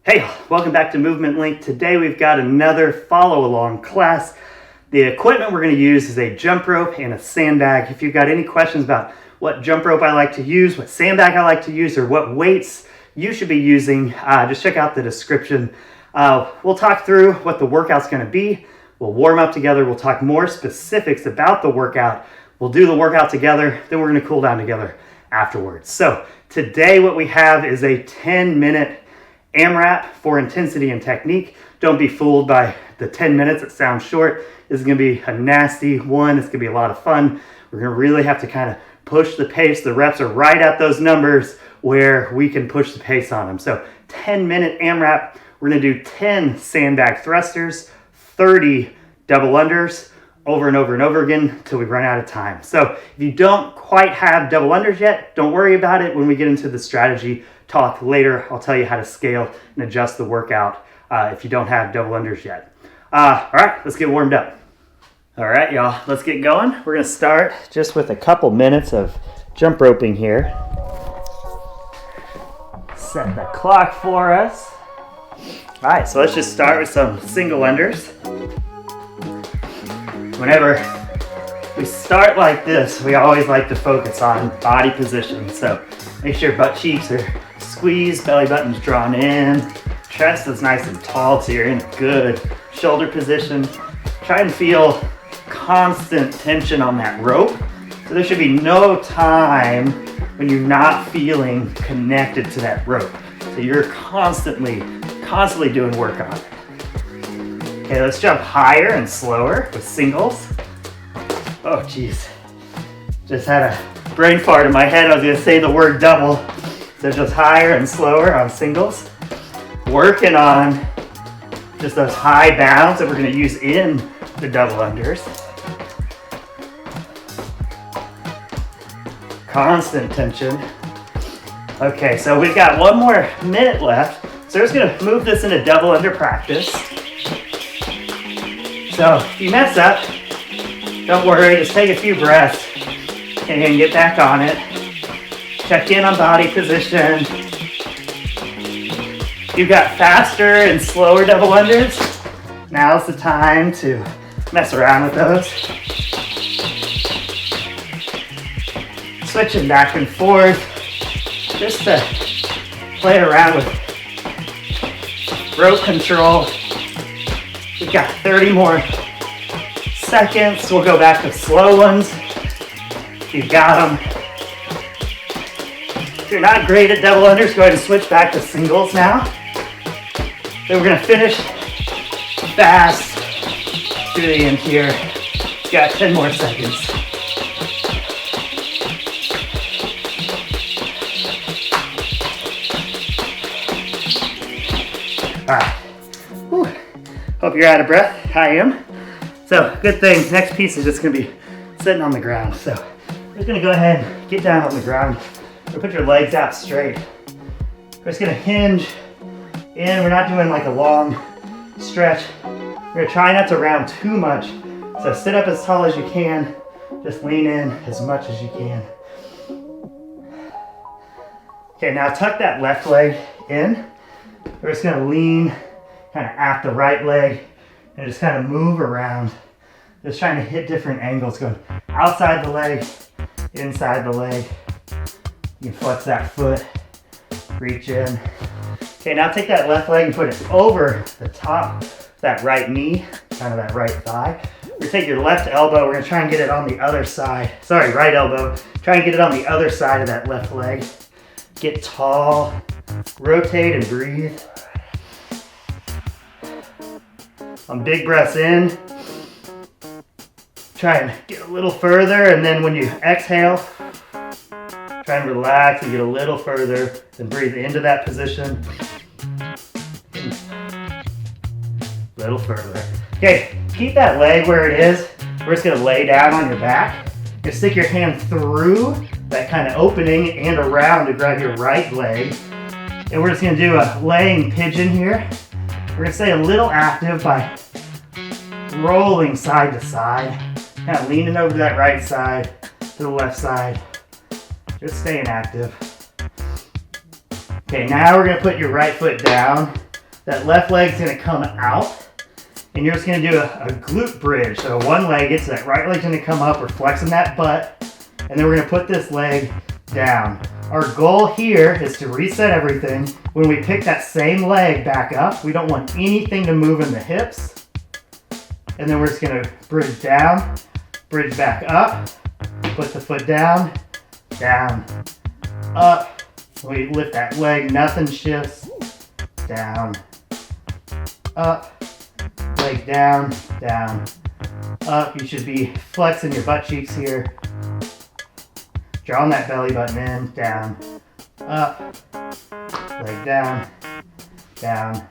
Hey, welcome back to Movement Link. Today we've got another follow-along class. The equipment we're going to use is a jump rope and a sandbag. If you've got any questions about what jump rope I like to use, what sandbag I like to use, or what weights you should be using, just check out the description. We'll talk through what the workout's going to be. We'll warm up together. We'll talk more specifics about the workout. We'll do the workout together. Then we're going to cool down together afterwards. So today what we have is a 10-minute AMRAP for intensity and technique. Don't be fooled by the 10 minutes. It sounds short. This is going to be a nasty one. It's going to be a lot of fun. We're going to really have to kind of push the pace. The reps are right at those numbers where we can push the pace on them. So 10-minute AMRAP. We're going to do 10 sandbag thrusters, 30 double unders, over and over and over again until we run out of time. So if you don't quite have double unders yet, don't worry about it. When we get into the strategy talk later, I'll tell you how to scale and adjust the workout if you don't have double unders yet. All right, let's get warmed up. All right, y'all, let's get going. We're gonna start just with a couple minutes of jump roping here. Set the clock for us. All right, so let's just start with some single unders. Whenever we start like this, we always like to focus on body position. So make sure butt cheeks are squeezed, belly button's drawn in, chest is nice and tall so you're in a good shoulder position. Try and feel constant tension on that rope. So there should be no time when you're not feeling connected to that rope. So you're constantly doing work on it. Okay, let's jump higher and slower with singles. Oh, geez. Just had a brain fart in my head. I was gonna say the word double. So just higher and slower on singles. Working on just those high bounds that we're gonna use in the double unders. Constant tension. Okay, so we've got one more minute left. So we're just gonna move this into double under practice. So if you mess up, don't worry, just take a few breaths and get back on it. Check in on body position. You've got faster and slower double unders. Now's the time to mess around with those. Switching back and forth just to play around with rope control. We've got 30 more seconds. We'll go back to slow ones. You've got them. If you're not great at double unders, go ahead and switch back to singles now. Then we're gonna finish fast to the end here. Got 10 more seconds. All right. Whew. Hope you're out of breath. I am. So good thing, next piece is just gonna be sitting on the ground. So we're just gonna go ahead and get down on the ground. Put your legs out straight. We're just gonna hinge in. We're not doing like a long stretch. We're gonna try not to round too much. So sit up as tall as you can. Just lean in as much as you can. Okay, now tuck that left leg in. We're just gonna lean kind of at the right leg and just kind of move around. Just trying to hit different angles, going outside the leg, inside the leg. You can flex that foot, reach in. Okay, now take that left leg and put it over the top of that right knee, kind of that right thigh. We're gonna take your left elbow, we're gonna try and get it on the other side. Sorry, right elbow. Try and get it on the other side of that left leg. Get tall, rotate and breathe. On big breaths in. Try and get a little further, and then when you exhale, try and relax and get a little further, and breathe into that position. A little further. Okay, keep that leg where it is. We're just gonna lay down on your back. You're gonna stick your hand through that kind of opening and around to grab your right leg. And we're just gonna do a laying pigeon here. We're gonna stay a little active by rolling side to side. Kind of leaning over to that right side, to the left side. Just staying active. Okay, now we're gonna put your right foot down That left leg's gonna come out, and you're just gonna do a glute bridge. So one leg gets that right leg's gonna come up, we're flexing that butt, and then we're gonna put this leg down. Our goal here is to reset everything. When we pick that same leg back up, we don't want anything to move in the hips. And then we're just gonna bridge down, bridge back up, put the foot down, down, up. We lift that leg, nothing shifts, down, up, leg down, down, up. You should be flexing your butt cheeks here. Drawing that belly button in, down, up, leg down, down,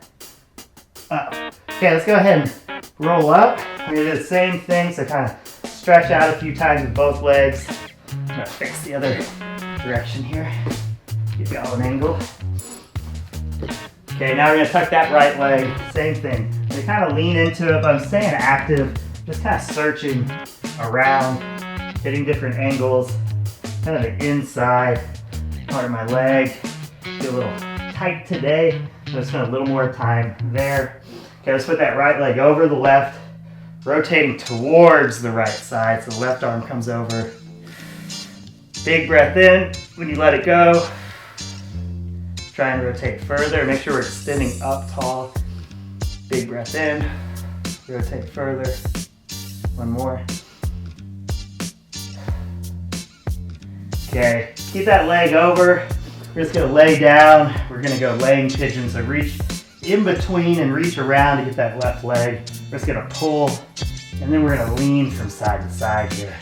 up. Okay, let's go ahead and roll up. I'm gonna do the same thing, so kind of stretch out a few times with both legs. I'm gonna fix the other direction here. Give you all an angle. Okay, now we're gonna tuck that right leg, same thing. We kind of lean into it, but I'm staying active, just kind of searching around, hitting different angles. Kind of the inside part of my leg. Feel a little tight today. I'm gonna spend a little more time there. Okay, let's put that right leg over the left, rotating towards the right side, so the left arm comes over. Big breath in. When you let it go, try and rotate further. Make sure we're extending up tall. Big breath in, rotate further. One more. Okay, keep that leg over. We're just gonna lay down. We're gonna go laying pigeon. So reach in between and reach around to get that left leg. We're just gonna pull, and then we're gonna lean from side to side here.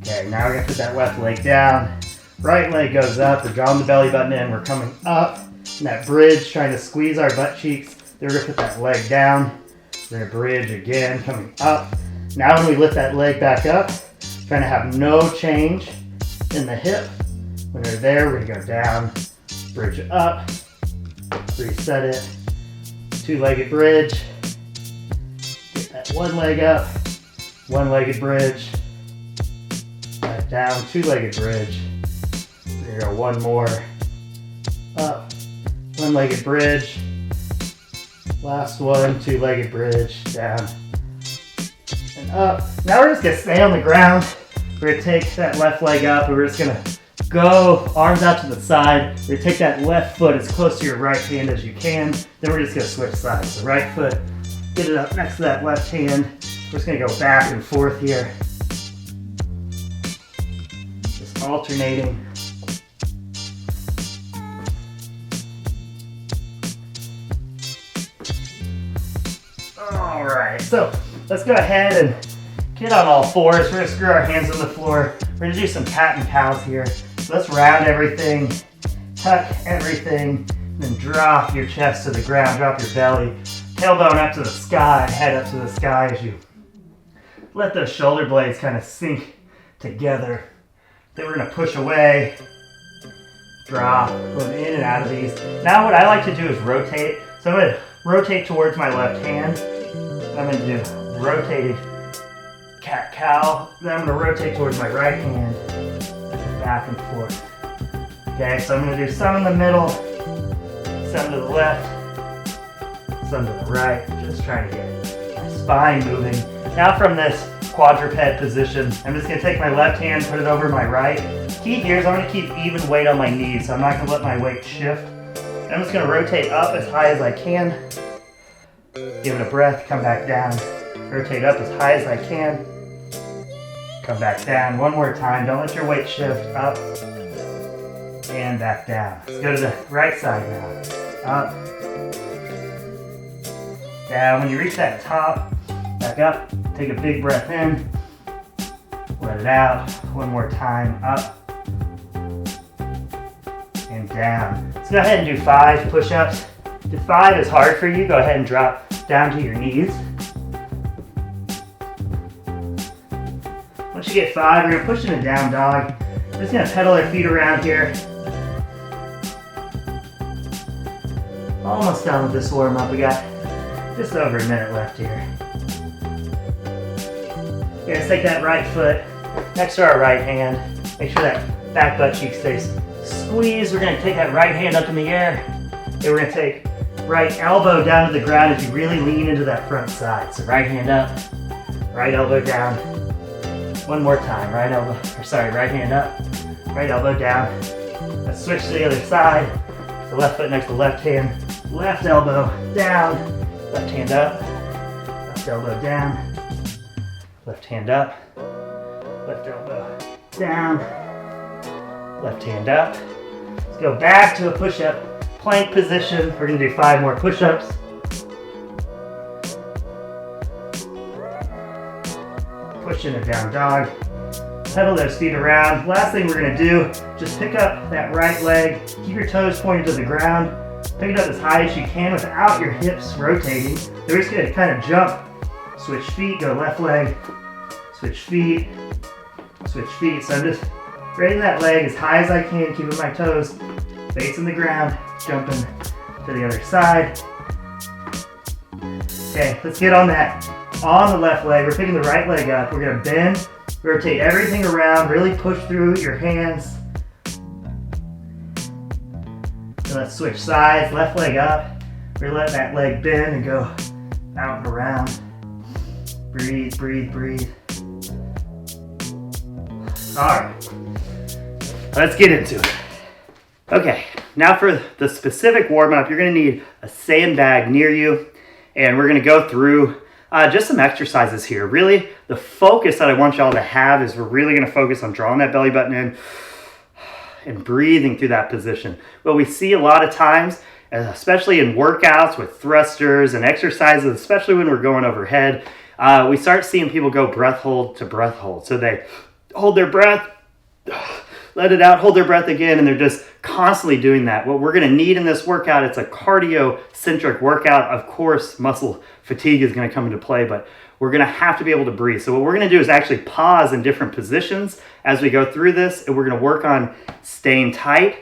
Okay, now we're gonna put that left leg down. Right leg goes up. We're drawing the belly button in. We're coming up in that bridge, trying to squeeze our butt cheeks. Then we're gonna put that leg down. We're gonna bridge again, coming up. Now when we lift that leg back up, trying to have no change in the hip. When we're there, we're gonna go down, bridge up, reset it. Two-legged bridge. Get that one leg up, one-legged bridge. Back down, two-legged bridge. There you go, one more. Up, one-legged bridge. Last one, two-legged bridge, down and up. Now we're just gonna stay on the ground. We're gonna take that left leg up, and we're just gonna go arms out to the side. We're gonna take that left foot as close to your right hand as you can. Then we're just gonna switch sides. So right foot, get it up next to that left hand. We're just gonna go back and forth here. Just alternating. All right, so let's go ahead and get on all fours. We're gonna screw our hands on the floor. We're gonna do some cat and cows here. So let's round everything, tuck everything, and then drop your chest to the ground, drop your belly, tailbone up to the sky, head up to the sky as you let those shoulder blades kind of sink together. Then we're gonna push away, drop, going in and out of these. Now what I like to do is rotate. So I'm gonna rotate towards my left hand. I'm going to do rotated cat-cow. Then I'm going to rotate towards my right hand, back and forth. Okay, so I'm going to do some in the middle, some to the left, some to the right. Just trying to get my spine moving. Now from this quadruped position, I'm just going to take my left hand, put it over my right. Key here is I'm going to keep even weight on my knees, so I'm not going to let my weight shift. I'm just going to rotate up as high as I can. Give it a breath, come back down. Rotate up as high as I can. Come back down. One more time. Don't let your weight shift. Up and back down. Let's go to the right side now. Up. Down. When you reach that top, back up. Take a big breath in. Let it out. One more time. Up and down. Let's go ahead and do 5 push-ups. If 5 is hard for you, go ahead and drop down to your knees. Once you get 5, we're going to push in a down dog. We're just going to pedal our feet around here. Almost done with this warm up. We got just over a minute left here. Okay, let's take that right foot Next to our right hand, make sure that back butt cheek stays squeezed. We're gonna take that right hand up in the air, and we're gonna take right elbow down to the ground as you really lean into that front side. So right hand up, right elbow down. One more time, right hand up, right elbow down. Let's switch to the other side. The left foot next to the left hand, left elbow down, left hand up, left elbow down, left hand up, left elbow down, left hand up. Let's go back to a push-up plank position. We're gonna do 5 more push-ups. Push into down dog. Pedal those feet around. Last thing we're gonna do, just pick up that right leg. Keep your toes pointed to the ground. Pick it up as high as you can without your hips rotating. We're just gonna kind of jump. Switch feet, go left leg. Switch feet, switch feet. So I'm just raising that leg as high as I can, keeping my toes facing the ground, jumping to the other side. Okay, let's get on that. On the left leg, we're picking the right leg up. We're gonna bend, rotate everything around, really push through your hands. So let's switch sides, left leg up. We're gonna let that leg bend and go out and around. Breathe, breathe, breathe. All right, let's get into it. Okay, now for the specific warm-up, you're gonna need a sandbag near you, and we're gonna go through just some exercises here. Really, the focus that I want y'all to have is we're really gonna focus on drawing that belly button in and breathing through that position. What we see a lot of times, especially in workouts with thrusters and exercises, especially when we're going overhead, we start seeing people go breath hold to breath hold. So they hold their breath, let it out, hold their breath again, and they're just constantly doing that. What we're gonna need in this workout, it's a cardio-centric workout. Of course, muscle fatigue is gonna come into play, but we're gonna have to be able to breathe. So what we're gonna do is actually pause in different positions as we go through this, and we're gonna work on staying tight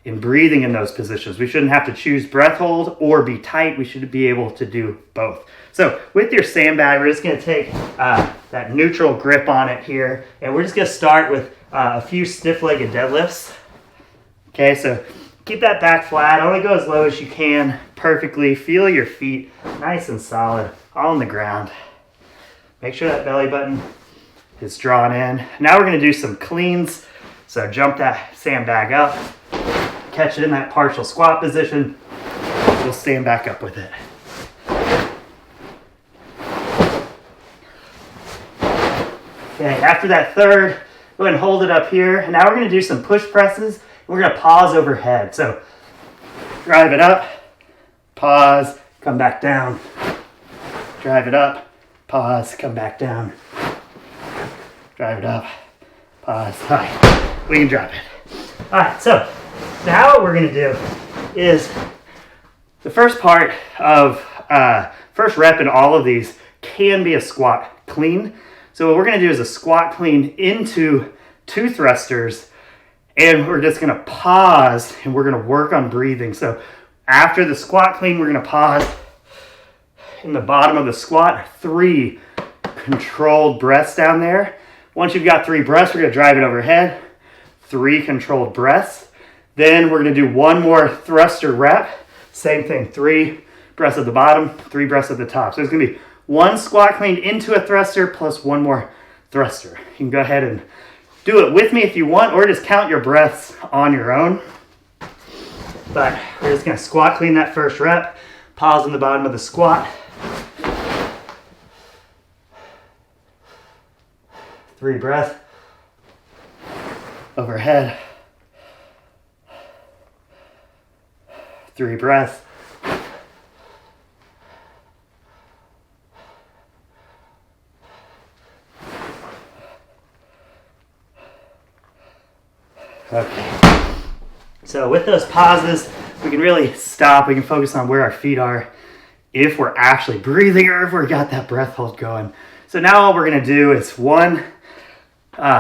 and breathing in those positions. We shouldn't have to choose breath hold or be tight. We should be able to do both. So with your sandbag, we're just gonna take that neutral grip on it here, and we're just gonna start with a few stiff-legged deadlifts. Okay, so keep that back flat, only go as low as you can perfectly. Feel your feet nice and solid, all on the ground. Make sure that belly button is drawn in. Now we're gonna do some cleans. So jump that sandbag up, catch it in that partial squat position. We'll stand back up with it. Okay, after that third, go ahead and hold it up here. And now we're gonna do some push presses. We're gonna pause overhead. So drive it up, pause, come back down. Drive it up, pause, come back down. Drive it up, pause. All right, we can drop it. All right, so now what we're gonna do is the first part of first rep in all of these can be a squat clean. So what we're gonna do is a squat clean into 2 thrusters, and we're just gonna pause and we're gonna work on breathing. So after the squat clean, we're gonna pause in the bottom of the squat, 3 controlled breaths down there. Once you've got 3 breaths, we're gonna drive it overhead, 3 controlled breaths. Then we're gonna do 1 more thruster rep. Same thing, 3 breaths at the bottom, 3 breaths at the top. So it's gonna be 1 squat clean into a thruster plus 1 more thruster. You can go ahead and do it with me if you want, or just count your breaths on your own. But we're just gonna squat clean that first rep, pause in the bottom of the squat. 3 breaths overhead. 3 breaths. Okay. So with those pauses, we can really stop. We can focus on where our feet are, if we're actually breathing or if we've got that breath hold going. So now all we're gonna do is 1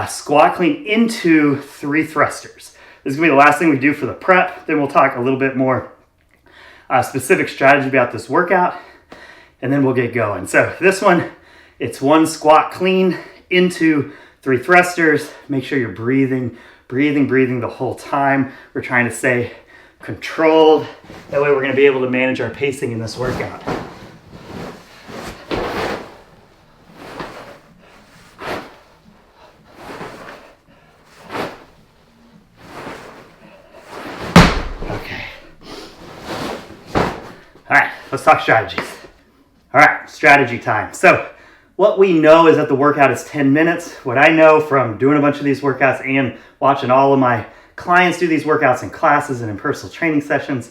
squat clean into 3 thrusters. This is gonna be the last thing we do for the prep. Then we'll talk a little bit more specific strategy about this workout, and then we'll get going. So this one, it's 1 squat clean into 3 thrusters. Make sure you're breathing the whole time. We're trying to stay controlled. That way we're going to be able to manage our pacing in this workout. Okay. All right, let's talk strategies. All right, strategy time. So what we know is that the workout is 10 minutes. What I know from doing a bunch of these workouts and watching all of my clients do these workouts in classes and in personal training sessions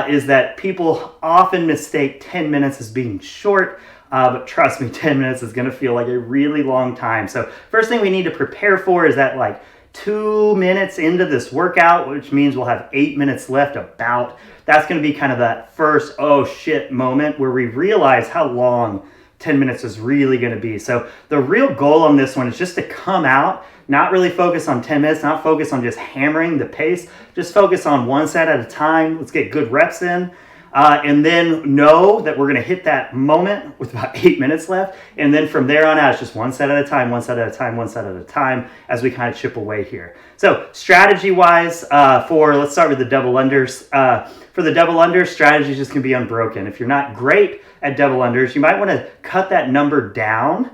is that people often mistake 10 minutes as being short, but trust me, 10 minutes is gonna feel like a really long time. So first thing we need to prepare for is that like 2 minutes into this workout, which means we'll have 8 minutes left about, that's gonna be kind of that first, oh shit moment where we realize how long 10 minutes is really going to be. So the real goal on this one is just to come out, not really focus on 10 minutes, not focus on just hammering the pace, just focus on 1 set at a time. Let's get good reps in. And then know that we're going to hit that moment with about 8 minutes left. And then from there on out, it's just 1 set at a time, 1 set at a time, 1 set at a time as we kind of chip away here. So strategy wise, let's start with the double unders. For the double unders, strategy is just going to be unbroken. If you're not great at double unders, you might want to cut that number down,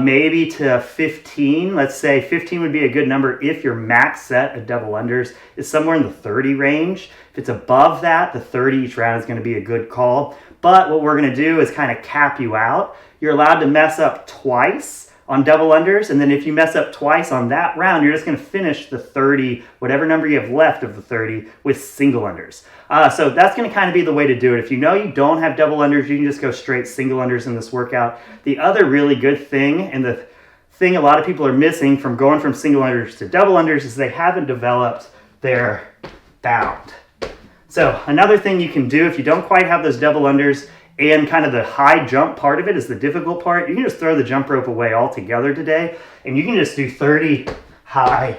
maybe to 15. Let's say 15 would be a good number if your max set of double unders is somewhere in the 30 range. If it's above that, the 30 each round is going to be a good call. But what we're going to do is kind of cap you out. You're allowed to mess up twice on double unders, and then if you mess up twice on that round, you're just going to finish the 30, whatever number you have left of the 30, with single unders. So that's going to kind of be the way to do it. If you know you don't have double unders, you can just go straight single unders in this workout. The other really good thing, and the thing a lot of people are missing from going from single unders to double unders, is they haven't developed their bound. So another thing you can do if you don't quite have those double unders, and kind of the high jump part of it is the difficult part, you can just throw the jump rope away altogether today, and you can just do 30 high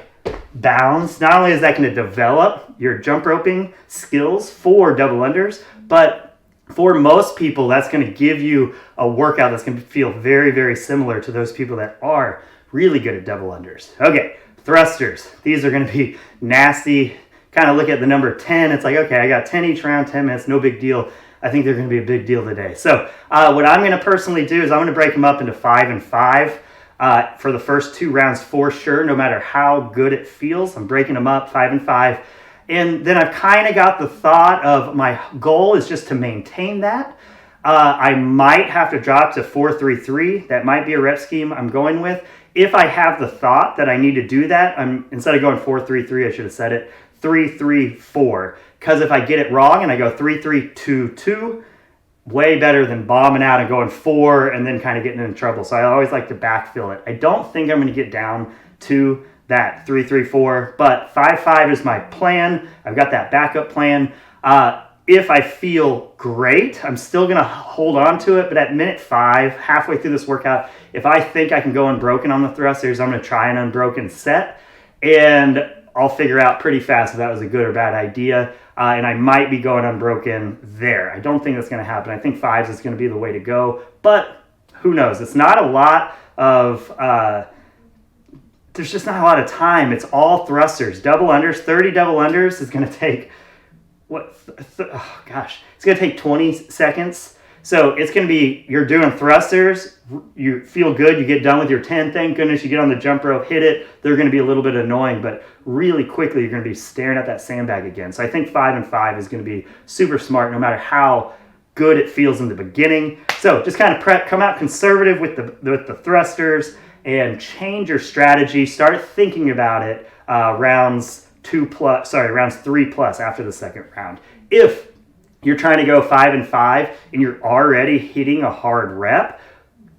bounds. Not only is that going to develop your jump roping skills for double unders, but for most people, that's going to give you a workout that's going to feel very, very similar to those people that are really good at double unders. Okay, thrusters. These are going to be nasty. Kind of look at the number 10. It's like, okay, I got 10 each round, 10 minutes, no big deal. I think they're going to be a big deal today. So what I'm going to personally do is I'm going to break them up into 5 and 5 for the first 2 rounds for sure, no matter how good it feels. I'm breaking them up 5 and 5. And then I've kind of got the thought of my goal is just to maintain that. I might have to drop to 4-3-3. That might be a rep scheme I'm going with. If I have the thought that I need to do that, instead of going 4-3-3, I should have said it, 3-3-4. Because if I get it wrong and I go 3-3-2-2, way better than bombing out and going 4 and then kind of getting in trouble. So I always like to backfill it. I don't think I'm going to get down to that 3-3-4, but 5-5 is my plan. I've got that backup plan. If I feel great, I'm still going to hold on to it, but at minute 5, halfway through this workout, if I think I can go unbroken on the thrusters, I'm going to try an unbroken set, and I'll figure out pretty fast if that was a good or bad idea, and I might be going unbroken there. I don't think that's going to happen. I think 5s is going to be the way to go, but who knows? It's not a lot of, there's just not a lot of time. It's all thrusters. Double unders, 30 double unders is going to take, it's going to take 20 seconds. So it's going to be, you're doing thrusters, you feel good, you get done with your 10, thank goodness you get on the jump rope, hit it, they're going to be a little bit annoying, but really quickly you're going to be staring at that sandbag again. So I think 5 and 5 is going to be super smart no matter how good it feels in the beginning. So just kind of come out conservative with the thrusters and change your strategy. Start thinking about it rounds 3 plus after the second round. If you're trying to go 5 and 5 and you're already hitting a hard rep,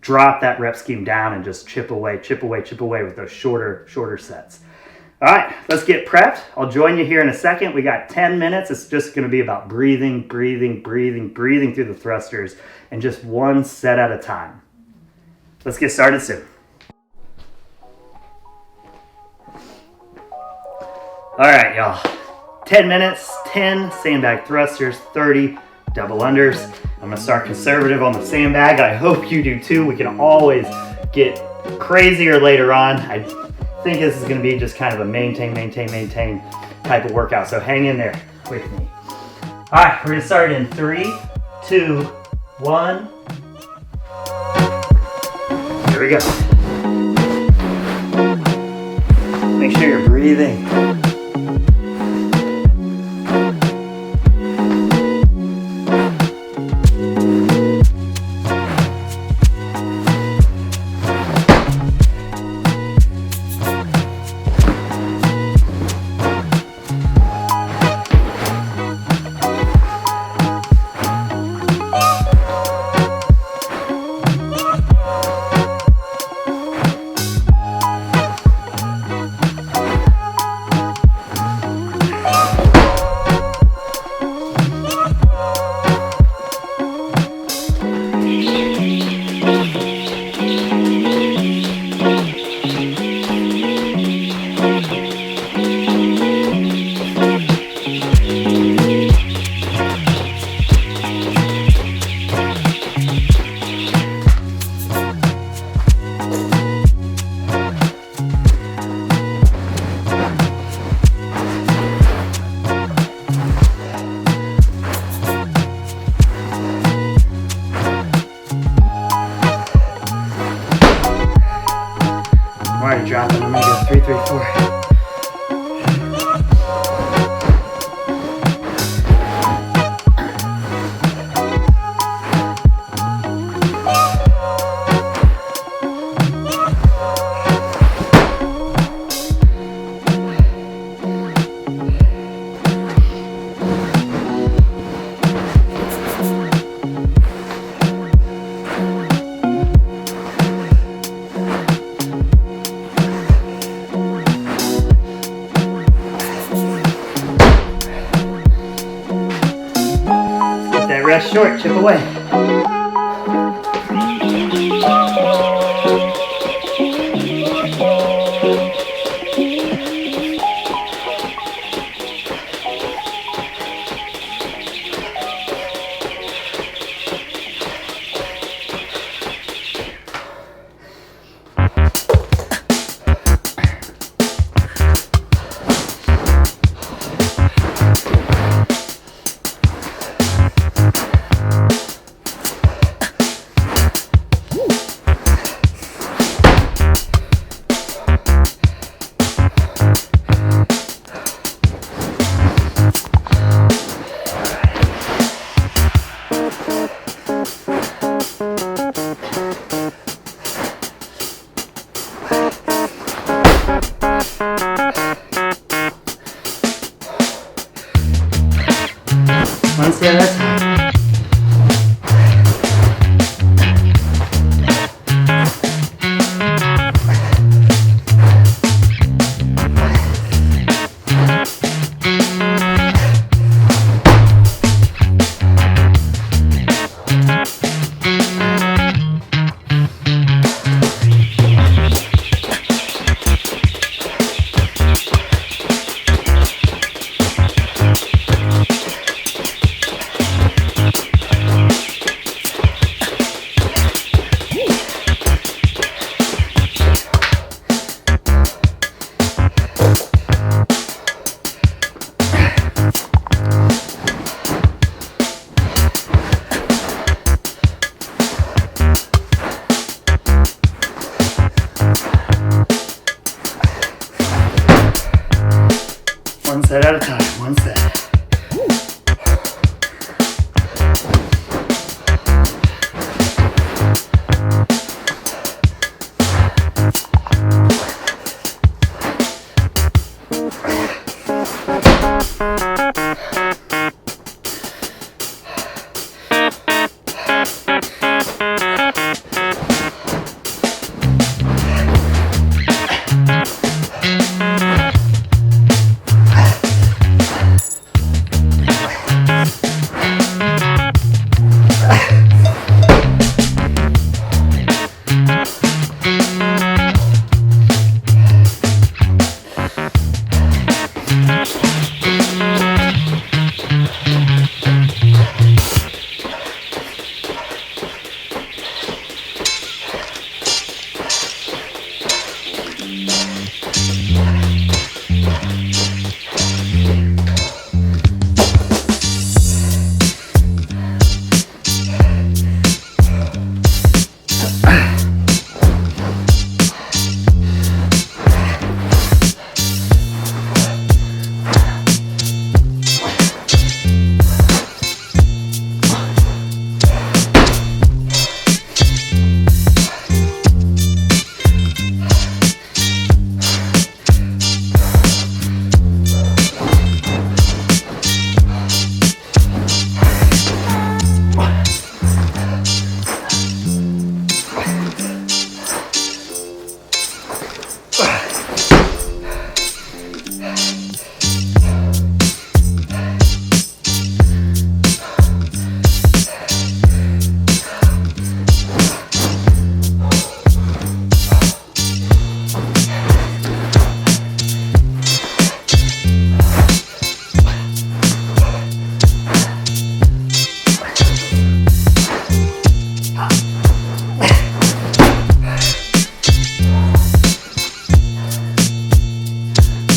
drop that rep scheme down and just chip away with those shorter sets. All right, let's get prepped. I'll join you here in a second. We got 10 minutes. It's just going to be about breathing through the thrusters and just 1 set at a time. Let's get started soon. All right, y'all. 10 minutes, 10 sandbag thrusters, 30 double unders. I'm gonna start conservative on the sandbag. I hope you do too. We can always get crazier later on. I think this is gonna be just kind of a maintain type of workout. So hang in there with me. All right, we're gonna start in 3, 2, 1. Here we go. Make sure you're breathing. Dropping. I'm gonna go 3, 3, 4. Rest short, chip away. One set at a time. One set at a time, one set.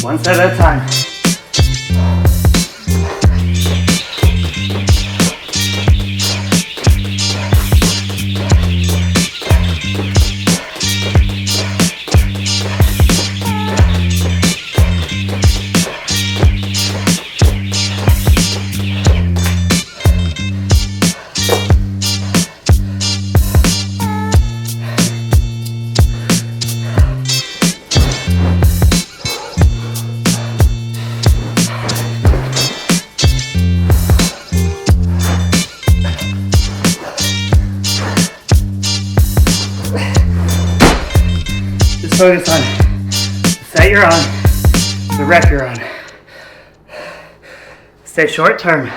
One set at a time. Focus on the set you're on, the rep you're on. Stay short term.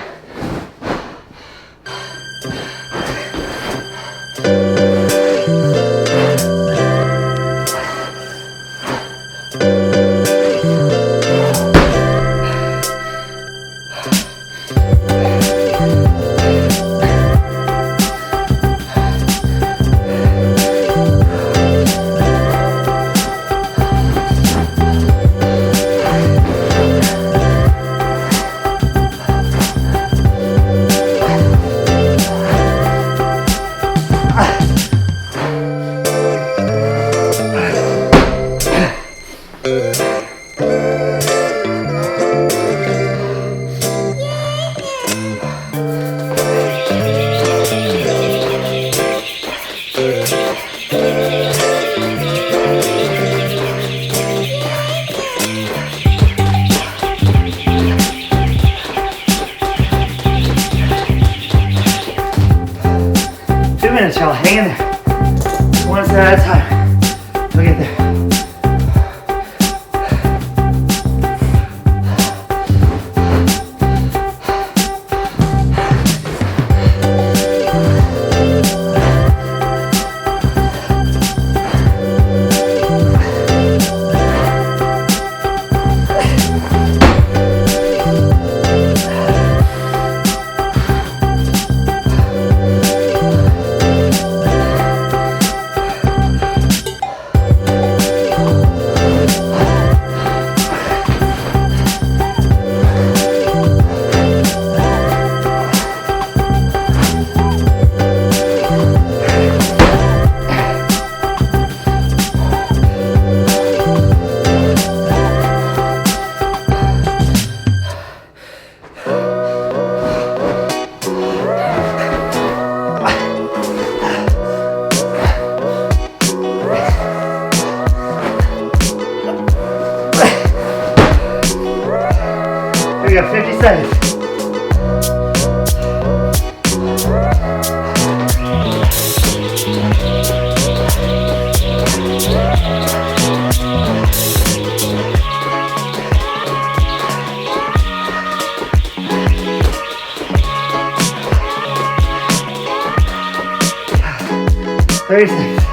Y'all hang in there. One set at a time. We'll get there. We got 50 seconds. Thirty-six.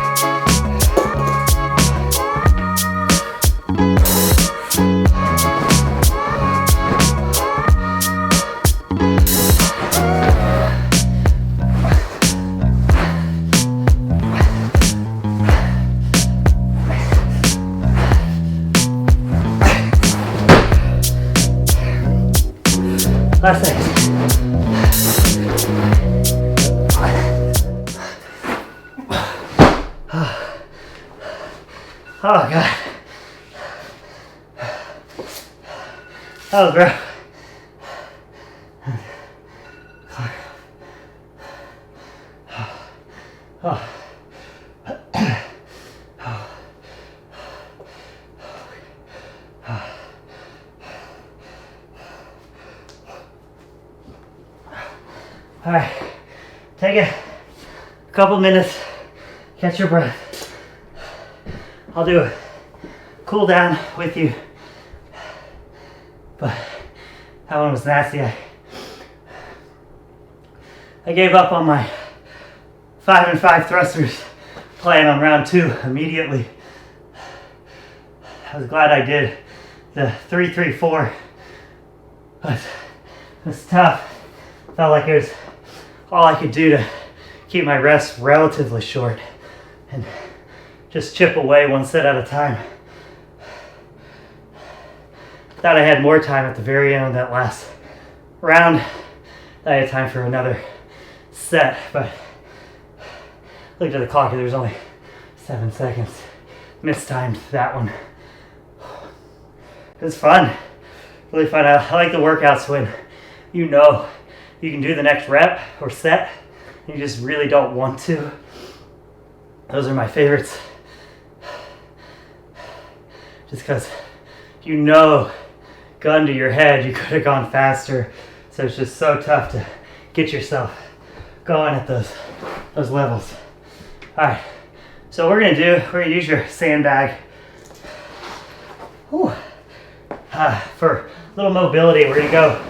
Last six. Oh God. That was rough. All right, take a couple minutes, catch your breath. I'll do a cool down with you, but that one was nasty. I gave up on my 5 and 5 thrusters playing on round 2 immediately. I was glad I did the 3-3-4, but it was tough. Felt like it was all I could do to keep my rests relatively short and just chip away one set at a time. thought I had more time at the very end of that last round. I had time for another set, but looked at the clock and there was only 7 seconds. Mistimed that one. It was fun, really fun. I like the workouts when you know you can do the next rep or set and you just really don't want to. Those are my favorites. Just because you know, gun to your head, you could have gone faster. So it's just so tough to get yourself going at those levels. All right, so what we're gonna use your sandbag. Whew. For a little mobility, we're gonna go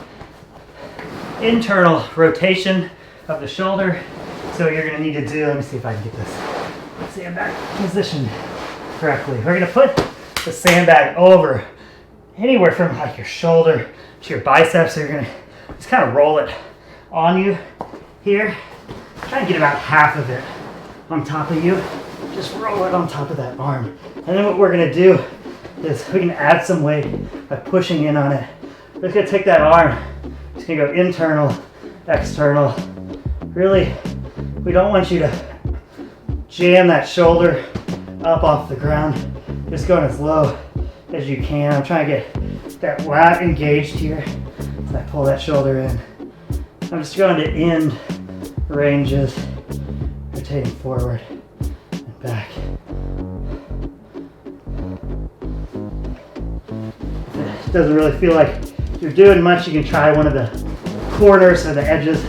internal rotation of the shoulder. So what you're gonna need to do, let me see if I can get this sandbag positioned correctly. We're gonna put the sandbag over anywhere from like your shoulder to your biceps. So you're gonna just kind of roll it on you here. Try and get about half of it on top of you. Just roll it on top of that arm. And then what we're gonna do is we can add some weight by pushing in on it. We're just gonna take that arm, just gonna go internal, external. Really, we don't want you to jam that shoulder up off the ground. Just going as low as you can. I'm trying to get that lat engaged here. So I pull that shoulder in. I'm just going to end ranges, rotating forward and back. If it doesn't really feel like you're doing much, you can try one of the corners or the edges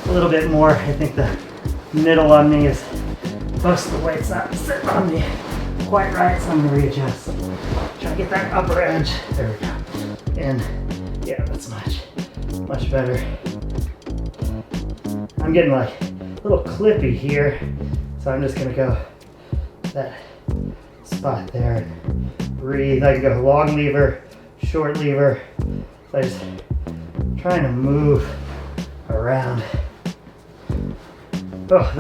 a little bit more. I think the middle on me is, most of the weight's not sitting on me quite right, so I'm gonna readjust. Try to get that upper edge. There we go. And yeah, that's much better. I'm getting like a little clippy here, so I'm just gonna go that spot there and breathe. I can go long lever, short lever. So I just trying to move around. Oh,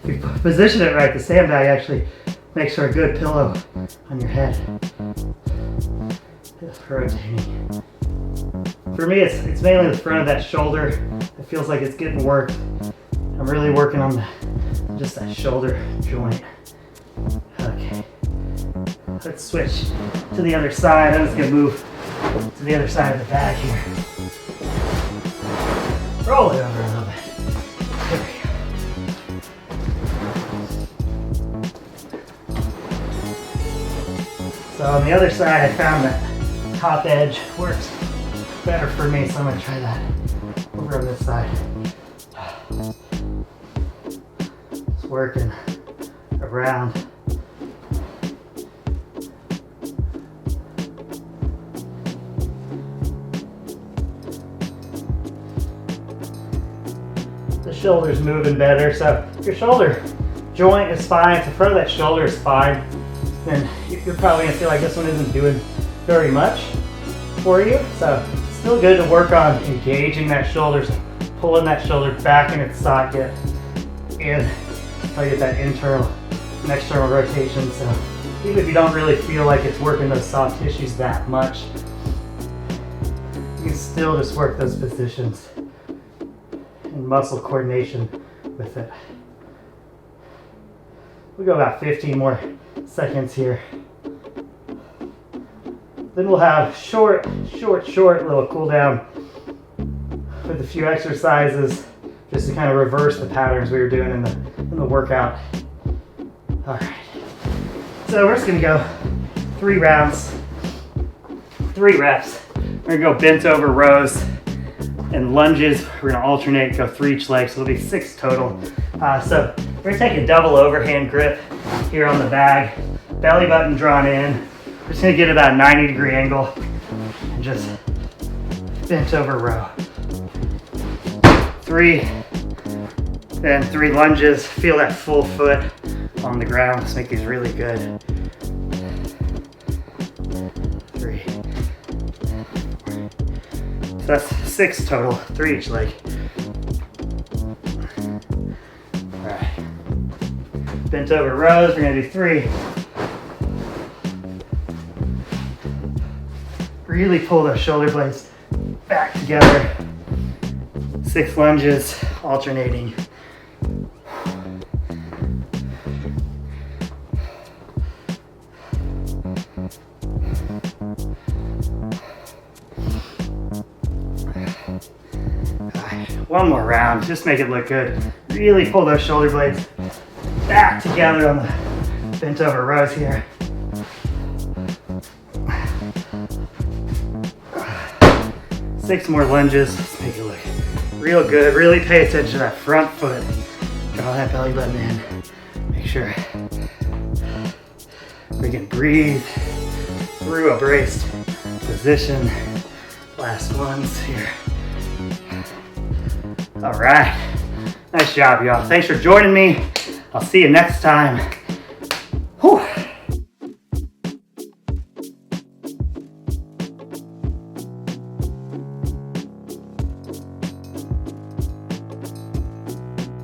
if you position it right, the sandbag actually makes for a good pillow on your head. Just rotating. For me, it's mainly the front of that shoulder. It feels like it's getting worked. I'm really working on just that shoulder joint. Okay. Let's switch to the other side. I'm just gonna move to the other side of the bag here. Roll it over a little bit. There we go. So on the other side, I found that top edge works better for me, so I'm gonna try that over on this side. It's working around. The shoulder's moving better, so your shoulder joint is fine. If the front of that shoulder is fine, then you're probably gonna feel like this one isn't doing very much for you. So it's still good to work on engaging that shoulder, so pulling that shoulder back in its socket, and try to get that internal and external rotation. So even if you don't really feel like it's working those soft tissues that much, you can still just work those positions and muscle coordination with it. We'll go about 15 more seconds here. Then we'll have short little cool down with a few exercises just to kind of reverse the patterns we were doing in the workout. All right. So we're just gonna go 3 rounds, 3 reps. We're gonna go bent over rows and lunges. We're gonna alternate, go 3 each leg, so it'll be 6 total. So we're gonna take a double overhand grip here on the bag, belly button drawn in. We're just gonna get about a 90-degree angle and just bent over row. 3, then 3 lunges. Feel that full foot on the ground. Let's make these really good. 3. So that's 6 total, 3 each leg. All right. Bent over rows, we're gonna do 3. Really pull those shoulder blades back together. 6 lunges, alternating. One more round, just make it look good. Really pull those shoulder blades back together on the bent over rows here. Six more lunges, let's make it look real good. Really pay attention to that front foot. Draw that belly button in. Make sure we can breathe through a braced position. Last ones here. All right, nice job, y'all. Thanks for joining me. I'll see you next time. Whew.